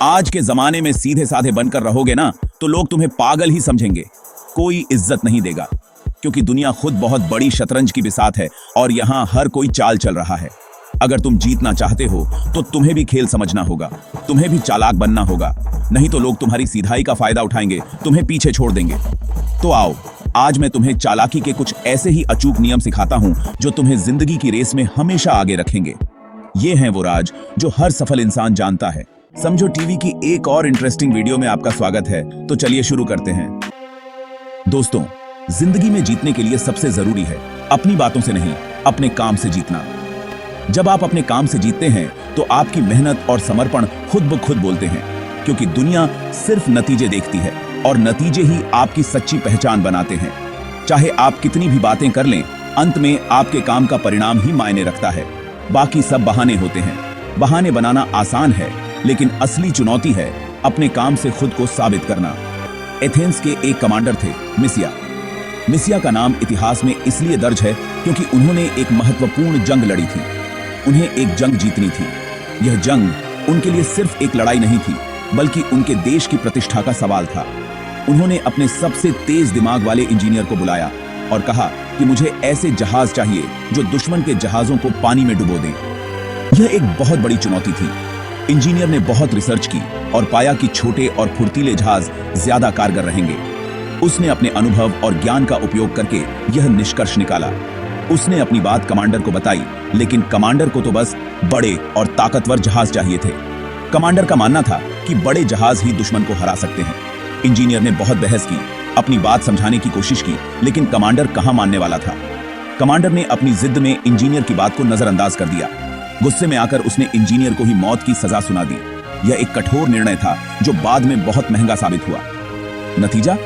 आज के जमाने में सीधे साधे बनकर रहोगे ना तो लोग तुम्हें पागल ही समझेंगे, कोई इज्जत नहीं देगा। क्योंकि दुनिया खुद बहुत बड़ी शतरंज की बिसात है और यहाँ हर कोई चाल चल रहा है। अगर तुम जीतना चाहते हो तो तुम्हें भी खेल समझना होगा, तुम्हें भी चालाक बनना होगा, नहीं तो लोग तुम्हारी सीधाई का फायदा उठाएंगे, तुम्हें पीछे छोड़ देंगे। तो आओ, आज मैं तुम्हें चालाकी के कुछ ऐसे ही अचूक नियम सिखाता हूँ जो तुम्हें जिंदगी की रेस में हमेशा आगे रखेंगे। ये हैं वो राज जो हर सफल इंसान जानता है। समझो टीवी की एक और इंटरेस्टिंग वीडियो में आपका स्वागत है। तो चलिए शुरू करते हैं। दोस्तों, जिंदगी में जीतने के लिए सबसे जरूरी है अपनी बातों से नहीं, अपने काम से जीतना। जब आप अपने काम से जीतते हैं तो आपकी मेहनत और समर्पण खुद ब खुद बोलते हैं, क्योंकि दुनिया सिर्फ नतीजे देखती है और नतीजे ही आपकी सच्ची पहचान बनाते हैं। चाहे आप कितनी भी बातें कर लें, अंत में आपके काम का परिणाम ही मायने रखता है। बाकी सब बहाने होते हैं। बहाने बनाना आसान है, लेकिन असली चुनौती है अपने काम से खुद को साबित करना। एथेंस के एक कमांडर थे, मिसिया। मिसिया का नाम इतिहास में इसलिए दर्ज है क्योंकि उन्होंने एक महत्वपूर्ण जंग लड़ी थी। उन्हें एक जंग जीतनी थी। यह जंग उनके लिए सिर्फ एक लड़ाई नहीं थी, बल्कि उनके देश की प्रतिष्ठा का सवाल था। उन्होंने अपने सबसे तेज दिमाग वाले इंजीनियर को बुलाया और कहा कि मुझे ऐसे जहाज चाहिए जो दुश्मन के जहाजों को पानी में डुबो दें। यह एक बहुत बड़ी चुनौती थी। इंजीनियर ने बहुत रिसर्च की और पाया कि छोटे और फुर्तीले जहाज ज्यादा कारगर रहेंगे। उसने अपने अनुभव और ज्ञान का उपयोग करके यह निष्कर्ष निकाला। उसने अपनी बात कमांडर को बताई, लेकिन कमांडर को तो बस बड़े और ताकतवर जहाज चाहिए थे। कमांडर का मानना था कि बड़े जहाज ही दुश्मन को हरा सकते हैं। इंजीनियर ने बहुत बहस की, अपनी बात समझाने की कोशिश की, लेकिन कमांडर कहां मानने वाला था। कमांडर ने अपनी जिद में इंजीनियर की बात को नजरअंदाज कर दिया। गुस्से में आकर उसने इंजीनियर को ही मौत की सजा सुना दी। यह एक कठोर निर्णय था जो बाद में बहुत महंगा साबित हुआ। नतीजा,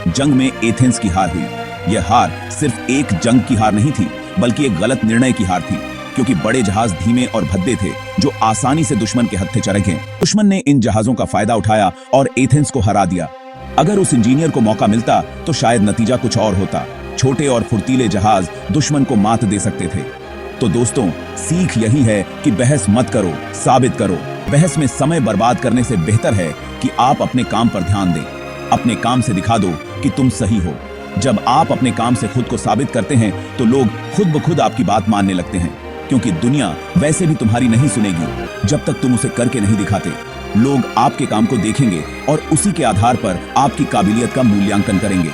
जंग में एथेंस की हार हुई। यह हार सिर्फ एक जंग की हार नहीं थी, बल्कि एक गलत निर्णय की हार थी, क्योंकि बड़े जहाज धीमे और भद्दे थे जो आसानी से दुश्मन के हत्थे चढ़ गए। दुश्मन ने इन जहाजों का फायदा उठाया और एथेंस को हरा दिया। अगर उस इंजीनियर को मौका मिलता तो शायद नतीजा कुछ और होता। छोटे और फुर्तीले जहाज दुश्मन को मात दे सकते थे। तो दोस्तों, सीख यही है कि बहस मत करो, साबित करो। बहस में समय बर्बाद करने से बेहतर है कि आप अपने काम पर ध्यान दें। अपने काम से दिखा दो कि तुम सही हो। जब आप अपने काम से खुद को साबित करते हैं तो लोग खुद ब खुद आपकी बात मानने लगते हैं, क्योंकि दुनिया वैसे भी तुम्हारी नहीं सुनेगी जब तक तुम उसे करके नहीं दिखाते। लोग आपके काम को देखेंगे और उसी के आधार पर आपकी काबिलियत का मूल्यांकन करेंगे।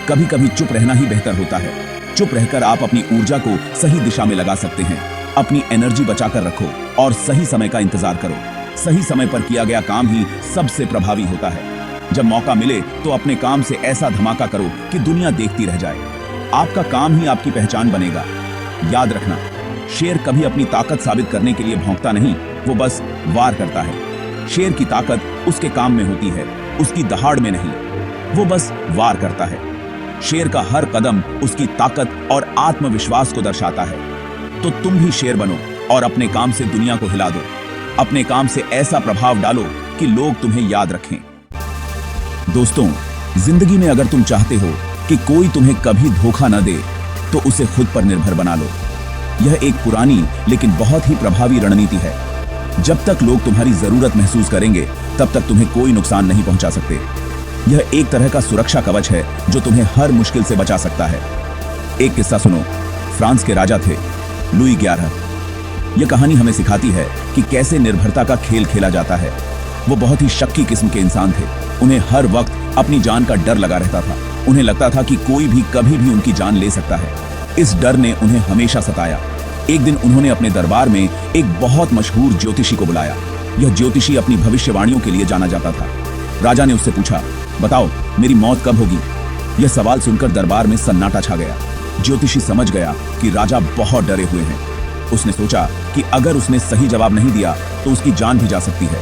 कभी कभी चुप रहना ही बेहतर होता है। चुप रहकर आप अपनी ऊर्जा को सही दिशा में लगा सकते हैं। अपनी एनर्जी बचाकर रखो और सही समय का इंतजार करो। सही समय पर किया गया काम ही सबसे प्रभावी होता है। जब मौका मिले तो अपने काम से ऐसा धमाका करो कि दुनिया देखती रह जाए। आपका काम ही आपकी पहचान बनेगा। याद रखना, शेर कभी अपनी ताकत साबित करने के लिए भौंकता नहीं, वो बस वार करता है। शेर की ताकत उसके काम में होती है, उसकी दहाड़ में नहीं। वो बस वार करता है। शेर का हर कदम उसकी ताकत और आत्मविश्वास को दर्शाता है। तो तुम भी शेर बनो और अपने काम से दुनिया को हिला दो। अपने काम से ऐसा प्रभाव डालो कि लोग तुम्हें याद रखें। दोस्तों, जिंदगी में अगर तुम चाहते हो कि कोई तुम्हें कभी धोखा न दे, तो उसे खुद पर निर्भर बना लो। यह एक पुरानी लेकिन बहुत ही प्रभावी रणनीति है। जब तक लोग तुम्हारी जरूरत महसूस करेंगे, तब तक तुम्हें कोई नुकसान नहीं पहुंचा सकते। यह एक तरह का सुरक्षा कवच है जो तुम्हें हर मुश्किल से बचा सकता है। एक किस्सा सुनो। फ्रांस के राजा थे, लुई 11। यह कहानी हमें सिखाती है कि कैसे निर्भरता का खेल खेला जाता है। वो बहुत ही शक्की किस्म के इंसान थे। उन्हें हर वक्त अपनी जान का डर लगा रहता था। उन्हें लगता था कि कोई भी कभी भी उनकी जान ले सकता है। इस डर ने उन्हें हमेशा सताया। एक दिन उन्होंने अपने दरबार में एक बहुत मशहूर ज्योतिषी को बुलाया। यह ज्योतिषी अपनी भविष्यवाणियों के लिए जाना जाता था। राजा ने उससे पूछा, बताओ मेरी मौत कब होगी? यह सवाल सुनकर दरबार में सन्नाटा छा गया। ज्योतिषी समझ गया कि राजा बहुत डरे हुए हैं। उसने सोचा कि अगर उसने सही जवाब नहीं दिया तो उसकी जान भी जा सकती है।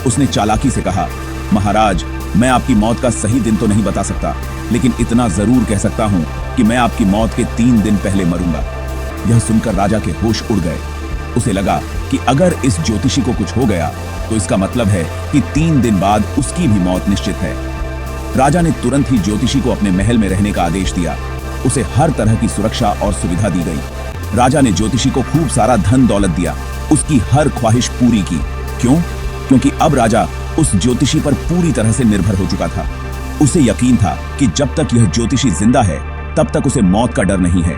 उसने चालाकी से कहा, महाराज, मैं आपकी मौत का सही दिन तो नहीं बता सकता, लेकिन इतना जरूर कह सकता हूं कि मैं आपकी मौत के 3 दिन पहले मरूंगा। यह सुनकर राजा के होश उड़ गए। उसे लगा कि अगर इस ज्योतिषी को कुछ हो गया तो इसका मतलब है कि 3 दिन बाद उसकी भी मौत निश्चित है। राजा ने तुरंत ही ज्योतिषी को अपने महल में रहने का आदेश दिया। उसे हर तरह की सुरक्षा और सुविधा दी गई। राजा ने ज्योतिषी को खूब सारा धन दौलत दिया, उसकी हर ख्वाहिश पूरी की। क्यों? क्योंकि अब राजा उस ज्योतिषी पर पूरी तरह से निर्भर हो चुका था। उसे यकीन था कि जब तक यह ज्योतिषी जिंदा है तब तक उसे मौत का डर नहीं है।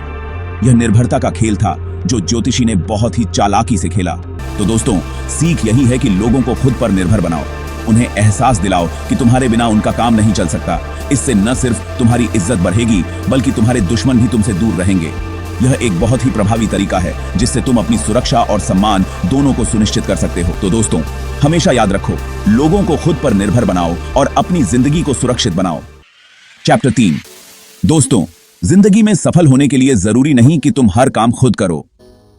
यह निर्भरता का खेल था जो ज्योतिषी ने बहुत ही चालाकी से खेला। तो दोस्तों, सीख यही है कि लोगों को खुद पर निर्भर बनाओ। उन्हें एहसास दिलाओ कि तुम्हारे बिना उनका काम नहीं चल सकता। इससे न सिर्फ तुम्हारी इज्जत बढ़ेगी बल्कि तुम्हारे दुश्मन भी तुमसे दूर रहेंगे। यह एक बहुत ही प्रभावी तरीका है जिससे तुम अपनी सुरक्षा और सम्मान दोनों को सुनिश्चित कर सकते हो। तो दोस्तों, हमेशा याद रखो, लोगों को खुद पर निर्भर बनाओ और अपनी जिंदगी को सुरक्षित बनाओ। चैप्टर 3। दोस्तों, जिंदगी में सफल होने के लिए जरूरी नहीं कि तुम हर काम खुद करो।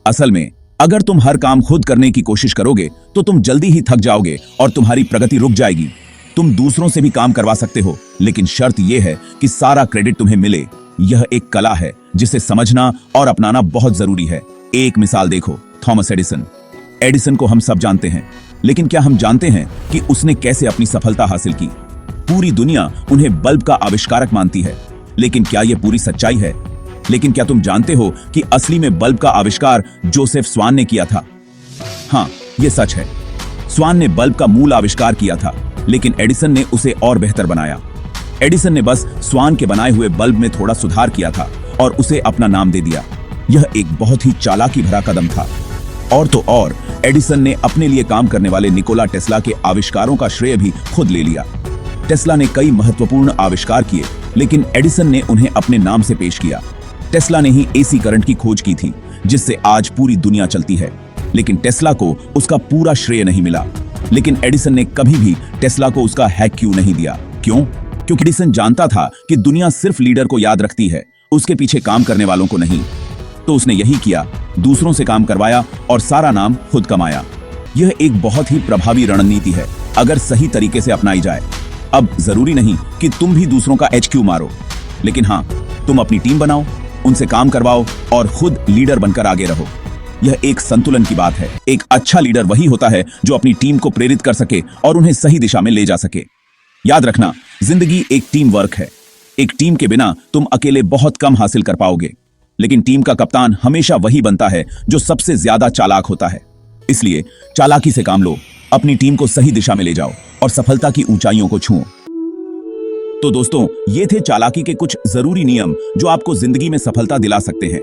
असल में अगर तुम हर काम खुद करने की कोशिश करोगे तो तुम जल्दी ही थक जाओगे और तुम्हारी प्रगति रुक जाएगी। तुम दूसरों से भी काम करवा सकते हो, लेकिन शर्त यह है कि सारा क्रेडिट तुम्हें मिले। यह एक कला है जिसे समझना और अपनाना बहुत जरूरी है। एक मिसाल देखो, थॉमस एडिसन। एडिसन को हम सब जानते हैं, लेकिन क्या हम जानते हैं कि उसने कैसे अपनी सफलता हासिल की? पूरी दुनिया उन्हें बल्ब का आविष्कारक मानती है, लेकिन क्या यह पूरी सच्चाई है? लेकिन क्या तुम जानते हो कि असली में बल्ब का आविष्कार जोसेफ स्वान ने किया था? हाँ, यह सच है। स्वान ने बल्ब का मूल आविष्कार किया था, लेकिन एडिसन ने उसे और बेहतर बनाया। एडिसन ने बस स्वान के बनाए हुए बल्ब में थोड़ा सुधार किया था और उसे अपना नाम दे दिया। यह एक बहुत ही चालाकी भरा कदम था। और तो और, एडिसन ने अपने लिए काम करने वाले निकोला टेस्ला के आविष्कारों का श्रेय भी खुद ले लिया। टेस्ला ने कई महत्वपूर्ण आविष्कार किए, लेकिन एडिसन ने उन्हें अपने नाम से पेश किया। टेस्ला ने ही एसी करंट की खोज की थी, जिससे आज पूरी दुनिया चलती है, लेकिन टेस्ला को उसका पूरा श्रेय नहीं मिला। लेकिन एडिसन ने कभी भी टेस्ला को उसका हैक क्यों नहीं दिया? क्यों? क्योंकि एडिसन जानता था कि दुनिया सिर्फ लीडर को याद रखती है, उसके पीछे काम करने वालों को नहीं। तो उसने यही किया, दूसरों से काम करवाया और सारा नाम खुद कमाया। यह एक बहुत ही प्रभावी रणनीति है अगर सही तरीके से अपनाई जाए। अब जरूरी नहीं कि तुम भी दूसरों का HQ मारो, लेकिन हाँ, तुम अपनी टीम बनाओ, उनसे काम करवाओ और खुद लीडर बनकर आगे रहो। यह एक संतुलन की बात है। एक अच्छा लीडर वही होता है जो अपनी टीम को प्रेरित कर सके और उन्हें सही दिशा में ले जा सके। याद रखना, जिंदगी एक टीम वर्क है। एक टीम के बिना तुम अकेले बहुत कम हासिल कर पाओगे, लेकिन टीम का कप्तान हमेशा वही बनता है जो सबसे ज्यादा चालाक होता है। इसलिए चालाकी से काम लो, अपनी टीम को सही दिशा में ले जाओ और सफलता की ऊंचाइयों को छुओ। तो दोस्तों, ये थे चालाकी के कुछ जरूरी नियम जो आपको जिंदगी में सफलता दिला सकते हैं।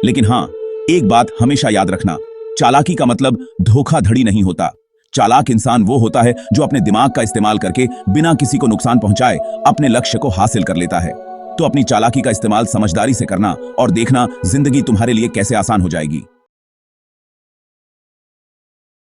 लेकिन हाँ, एक बात हमेशा याद रखना, चालाकी का मतलब धोखाधड़ी नहीं होता। चालाक इंसान वो होता है जो अपने दिमाग का इस्तेमाल करके बिना किसी को नुकसान पहुंचाए अपने लक्ष्य को हासिल कर लेता है। तो अपनी चालाकी का इस्तेमाल समझदारी से करना और देखना जिंदगी तुम्हारे लिए कैसे आसान हो जाएगी।